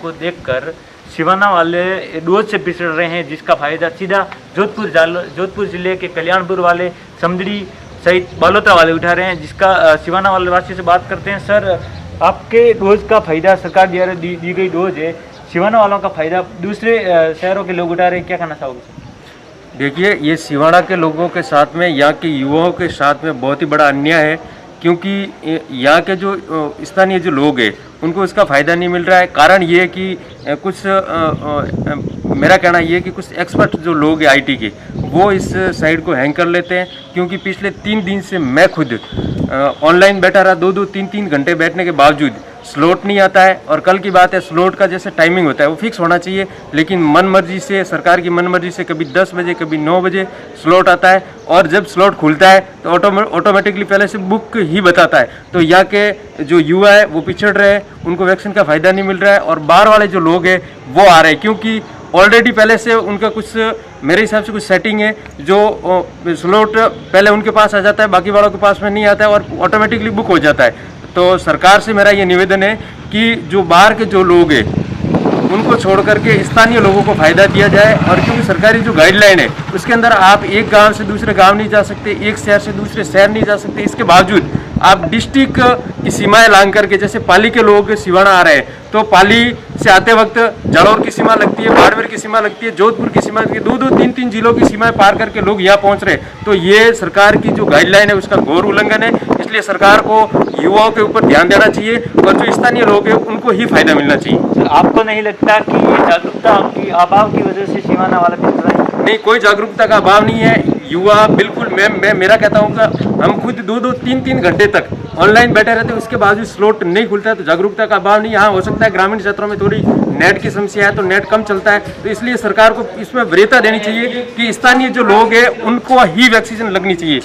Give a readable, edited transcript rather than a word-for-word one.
को देखकर सिवाना वाले डोज से पिछड़ रहे हैं, जिसका फायदा सीधा जोधपुर जिले के कल्याणपुर वाले, समदड़ी सहित बालोतरा वाले उठा रहे हैं, जिसका सिवाना वाले वासी से बात करते हैं। सर, आपके डोज का फायदा सरकार द्वारा दी गई डोज है, सिवाना वालों का फायदा दूसरे शहरों के लोग उठा रहे हैं, क्या कहना चाहोगे सर? देखिए, ये सिवाना के लोगों के साथ में, यहाँ के युवाओं के साथ में बहुत ही बड़ा अन्याय है, क्योंकि यहाँ के जो स्थानीय जो लोग हैं उनको इसका फ़ायदा नहीं मिल रहा है। कारण ये है कि कुछ मेरा कहना ये है कि कुछ एक्सपर्ट जो लोग हैं आईटी के, वो इस साइट को हैंग कर लेते हैं, क्योंकि पिछले 3 दिन से मैं खुद ऑनलाइन बैठा रहा, 2-2, 3-3 घंटे बैठने के बावजूद स्लॉट नहीं आता है। और कल की बात है, स्लॉट का जैसे टाइमिंग होता है वो फिक्स होना चाहिए, लेकिन मन मर्जी से, सरकार की मन मर्जी से कभी 10 बजे कभी 9 बजे स्लॉट आता है, और जब स्लॉट खुलता है तो ऑटोमेटिकली पहले से बुक ही बताता है। तो यहाँ के जो युवा है वो पिछड़ रहे हैं, उनको वैक्सीन का फ़ायदा नहीं मिल रहा है, और बाहर वाले जो लोग हैं वो आ रहे हैं, क्योंकि ऑलरेडी पहले से उनका कुछ, मेरे हिसाब से कुछ सेटिंग है, जो स्लॉट पहले उनके पास आ जाता है, बाकी वालों के पास में नहीं आता है, और ऑटोमेटिकली बुक हो जाता है। तो सरकार से मेरा ये निवेदन है कि जो बाहर के जो लोग हैं उनको छोड़ करके स्थानीय लोगों को फ़ायदा दिया जाए। और क्योंकि सरकारी जो गाइडलाइन है उसके अंदर आप एक गांव से दूसरे गांव नहीं जा सकते, एक शहर से दूसरे शहर नहीं जा सकते, इसके बावजूद आप डिस्ट्रिक्ट की सीमाएं लांघ करके, जैसे पाली के लोग सिवाना आ रहे हैं तो पाली से आते वक्त जालौर की सीमा लगती है, बाड़मेर की सीमा लगती है, जोधपुर की सीमा लगती है, 2-2, 3-3 जिलों की सीमाएं पार करके लोग यहाँ पहुँच रहे हैं। तो ये सरकार की जो गाइडलाइन है उसका घोर उल्लंघन है, इसलिए सरकार को युवाओं के ऊपर ध्यान देना चाहिए, और जो स्थानीय लोग हैं उनको ही फायदा मिलना चाहिए। सर, आपको नहीं लगता कि ये जागरूकता की अभाव की वजह से सिवाना वाला पिछड़ रहा है? नहीं, कोई जागरूकता का अभाव नहीं है। युवा बिल्कुल, मैं मेरा कहता हूँ कि हम खुद 2-2, 3-3 घंटे तक ऑनलाइन बैठे रहते हैं, उसके बावजूद स्लॉट नहीं खुलता है, तो जागरूकता का अभाव नहीं। हाँ, हो सकता है ग्रामीण क्षेत्रों में थोड़ी नेट की समस्या है, तो नेट कम चलता है, तो इसलिए सरकार को इसमें वरीयता देनी चाहिए कि स्थानीय जो लोग हैं उनको ही वैक्सीन लगनी चाहिए।